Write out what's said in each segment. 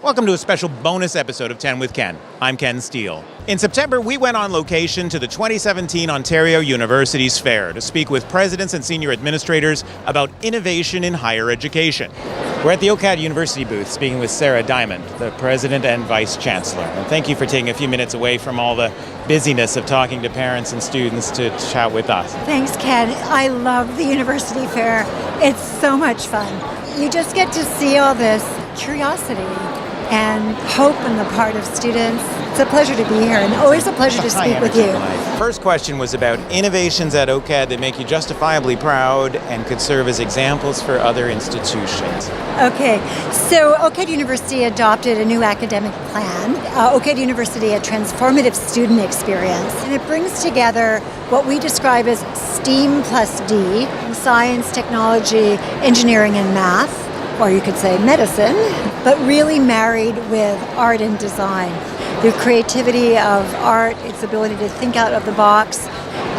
Welcome to a special bonus episode of 10 with Ken. I'm Ken Steele. In September, we went on location to the 2017 Ontario Universities Fair to speak with presidents and senior administrators about innovation in higher education. We're at the OCAD University booth speaking with Sara Diamond, the president and vice chancellor. And thank you for taking a few minutes away from all the busyness of talking to parents and students to chat with us. Thanks, Ken. I love the university fair. It's so much fun. You just get to see all this curiosity and hope on the part of students. It's a pleasure to be here and always a pleasure to speak with you. First question was about innovations at OCAD that make you justifiably proud and could serve as examples for other institutions. Okay, so OCAD University adopted a new academic plan, OCAD University, a transformative student experience. And it brings together what we describe as STEAM+D, science, technology, engineering, and math, or you could say medicine, but really married with art and design. The creativity of art, its ability to think out of the box,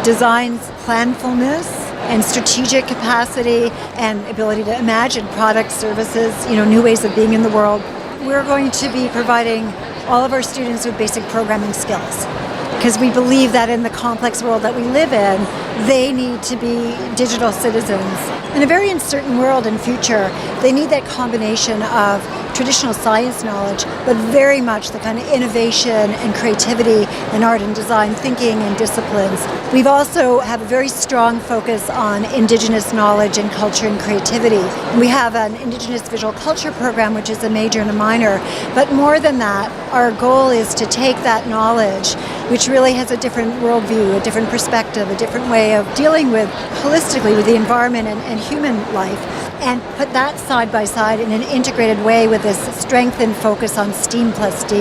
design's planfulness and strategic capacity and ability to imagine products, services, new ways of being in the world. We're going to be providing all of our students with basic programming skills because we believe that in the complex world that we live in, they need to be digital citizens. In a very uncertain world and future, they need that combination of traditional science knowledge, but very much the kind of innovation and creativity and art and design thinking and disciplines. We've also have a very strong focus on Indigenous knowledge and culture and creativity. We have an Indigenous visual culture program, which is a major and a minor. But more than that, our goal is to take that knowledge, which really has a different worldview, a different perspective, a different way of dealing with holistically with the environment and human life, and put that side by side in an integrated way with this strength and focus on STEAM+D.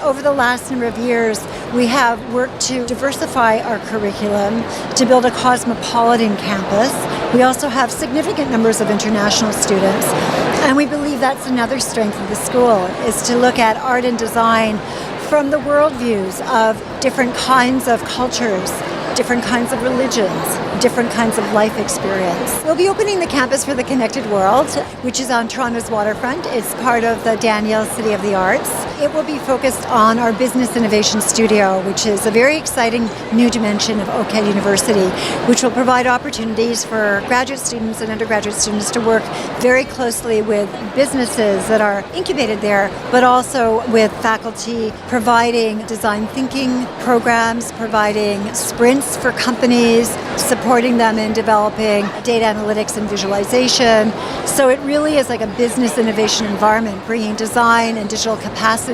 Over the last number of years, we have worked to diversify our curriculum, to build a cosmopolitan campus. We also have significant numbers of international students, and we believe that's another strength of the school, is to look at art and design from the worldviews of different kinds of cultures, different kinds of religions, different kinds of life experience. We'll be opening the campus for the Connected World, which is on Toronto's waterfront. It's part of the Daniel City of the Arts. It will be focused on our Business Innovation Studio, which is a very exciting new dimension of OCAD University, which will provide opportunities for graduate students and undergraduate students to work very closely with businesses that are incubated there, but also with faculty providing design thinking programs, providing sprints for companies, supporting them in developing data analytics and visualization. So it really is like a business innovation environment, bringing design and digital capacity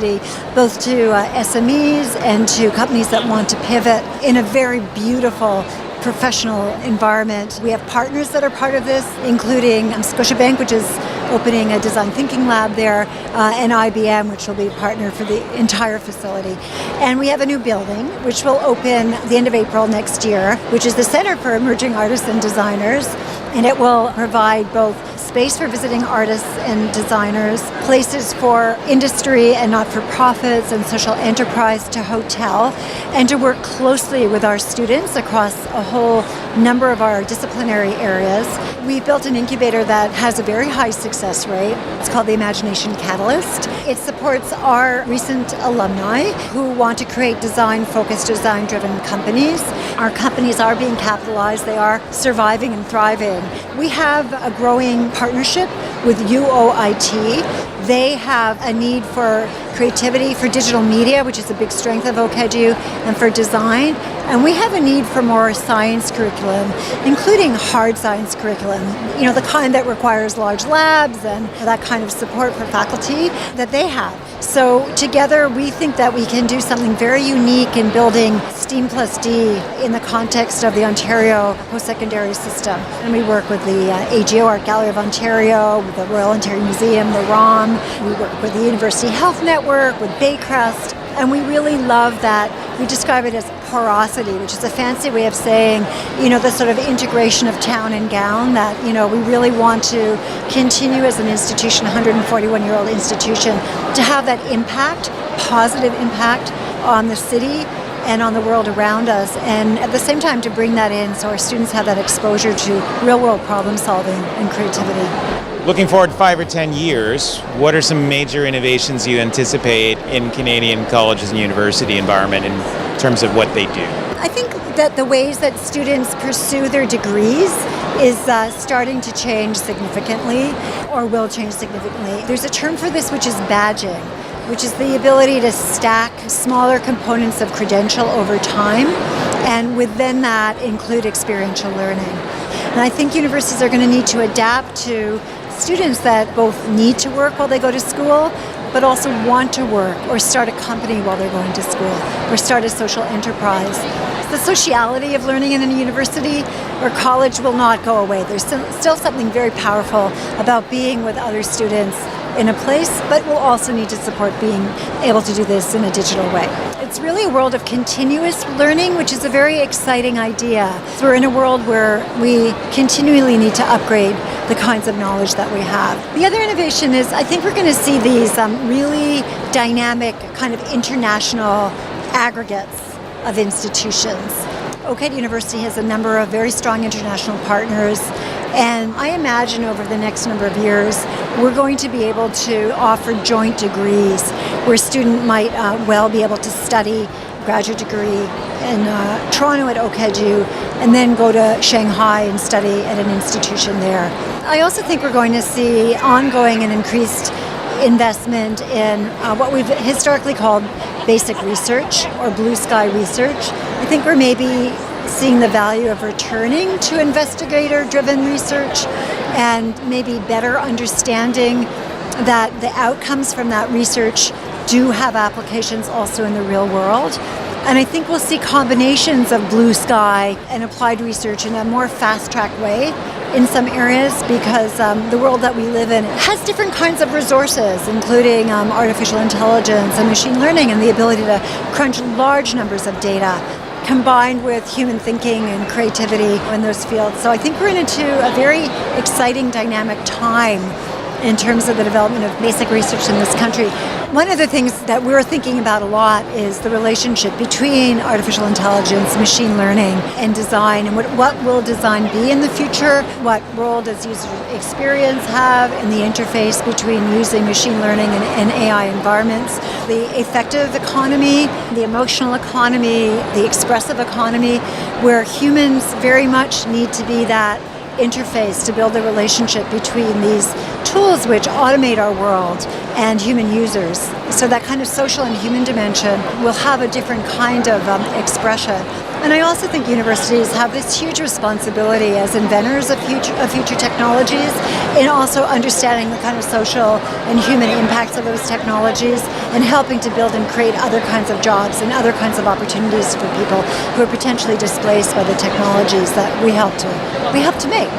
both to SMEs and to companies that want to pivot in a very beautiful professional environment. We have partners that are part of this, including Scotiabank, which is opening a design thinking lab there, and IBM, which will be a partner for the entire facility. And we have a new building, which will open the end of April next year, which is the Center for Emerging Artists and Designers. And it will provide both space for visiting artists and designers, places for industry and not-for-profits and social enterprise to hotel, and to work closely with our students across a whole number of our disciplinary areas. We've built an incubator that has a very high success rate. It's called the Imagination Catalyst. It supports our recent alumni who want to create design-focused, design-driven companies. Our companies are being capitalized. They are surviving and thriving. We have a growing partnership with UOIT. They have a need for creativity, for digital media, which is a big strength of OCADU, and for design. And we have a need for more science curriculum, including hard science curriculum, the kind that requires large labs and that kind of support for faculty that they have. So together we think that we can do something very unique in building STEAM+D in the context of the Ontario post-secondary system. And we work with the AGO, Art Gallery of Ontario, with the Royal Ontario Museum, the ROM. We work with the University Health Network, with Baycrest. And we really love that. We describe it as porosity, which is a fancy way of saying, the sort of integration of town and gown that, we really want to continue as an institution, 141-year-old institution, to have that impact, positive impact on the city and on the world around us, and at the same time to bring that in so our students have that exposure to real-world problem solving and creativity. Looking forward 5 or 10 years, what are some major innovations you anticipate in Canadian colleges and university environment in terms of what they do? I think that the ways that students pursue their degrees is starting to change significantly, or will change significantly. There's a term for this, which is badging, which is the ability to stack smaller components of credential over time, and within that include experiential learning. And I think universities are going to need to adapt to students that both need to work while they go to school, but also want to work or start a company while they're going to school or start a social enterprise. The sociality of learning in a university or college will not go away. There's still something very powerful about being with other students in a place, but we'll also need to support being able to do this in a digital way. It's really a world of continuous learning, which is a very exciting idea. So we're in a world where we continually need to upgrade the kinds of knowledge that we have. The other innovation is I think we're going to see these really dynamic kind of international aggregates of institutions. OCAD University has a number of very strong international partners, and I imagine over the next number of years we're going to be able to offer joint degrees where a student might well be able to study a graduate degree in Toronto at OCADU and then go to Shanghai and study at an institution there. I also think we're going to see ongoing and increased investment in what we've historically called basic research or blue sky research. I think we're maybe seeing the value of returning to investigator-driven research and maybe better understanding that the outcomes from that research do have applications also in the real world. And I think we'll see combinations of blue sky and applied research in a more fast-track way in some areas because the world that we live in has different kinds of resources, including artificial intelligence and machine learning and the ability to crunch large numbers of data combined with human thinking and creativity in those fields. So I think we're into a very exciting, dynamic time in terms of the development of basic research in this country. One of the things that we're thinking about a lot is the relationship between artificial intelligence, machine learning, and design, and what will design be in the future? What role does user experience have in the interface between using machine learning and AI environments? The affective economy, the emotional economy, the expressive economy, where humans very much need to be that interface to build a relationship between these tools which automate our world and human users. So that kind of social and human dimension will have a different kind of expression. And I also think universities have this huge responsibility as inventors of future technologies in also understanding the kind of social and human impacts of those technologies and helping to build and create other kinds of jobs and other kinds of opportunities for people who are potentially displaced by the technologies that we help to make.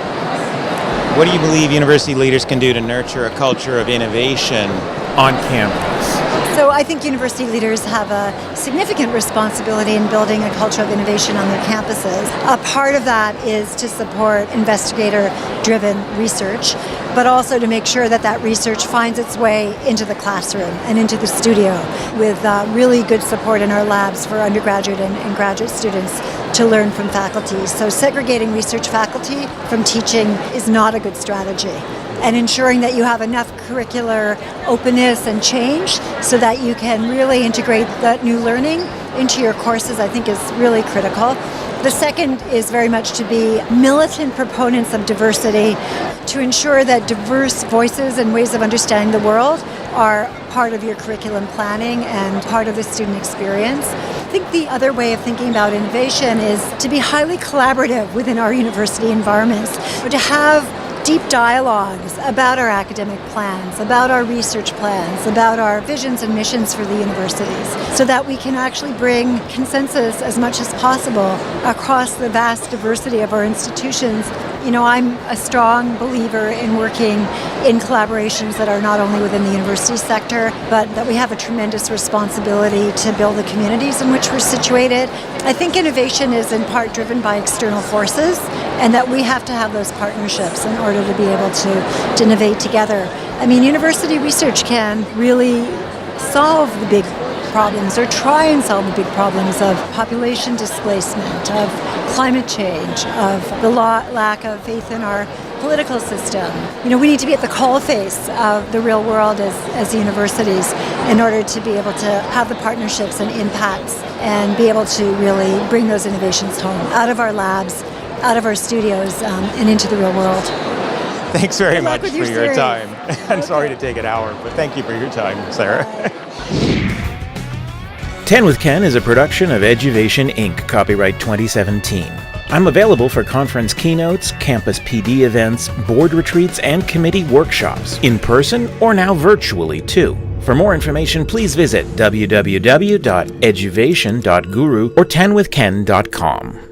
What do you believe university leaders can do to nurture a culture of innovation on campus? So I think university leaders have a significant responsibility in building a culture of innovation on their campuses. A part of that is to support investigator-driven research, but also to make sure that that research finds its way into the classroom and into the studio with really good support in our labs for undergraduate and graduate students to learn from faculty. So segregating research faculty from teaching is not a good strategy. And ensuring that you have enough curricular openness and change so that you can really integrate that new learning into your courses, I think is really critical. The second is very much to be militant proponents of diversity, to ensure that diverse voices and ways of understanding the world are part of your curriculum planning and part of the student experience. I think the other way of thinking about innovation is to be highly collaborative within our university environments, or to have deep dialogues about our academic plans, about our research plans, about our visions and missions for the universities, so that we can actually bring consensus as much as possible across the vast diversity of our institutions. You know, I'm a strong believer in working in collaborations that are not only within the university sector, but that we have a tremendous responsibility to build the communities in which we're situated. I think innovation is in part driven by external forces, and that we have to have those partnerships in order to be able to innovate together. I mean, university research can really solve the big problems or try and solve the big problems of population displacement, of climate change, of the lack of faith in our political system. We need to be at the coalface of the real world as universities in order to be able to have the partnerships and impacts and be able to really bring those innovations home, out of our labs, out of our studios, and into the real world. Thanks very much for your series. time. I'm sorry to take an hour, but thank you for your time, Sarah. 10 with Ken is a production of Eduvation, Inc., copyright 2017. I'm available for conference keynotes, campus PD events, board retreats, and committee workshops, in person or now virtually too. For more information, please visit www.eduvation.guru or 10withken.com.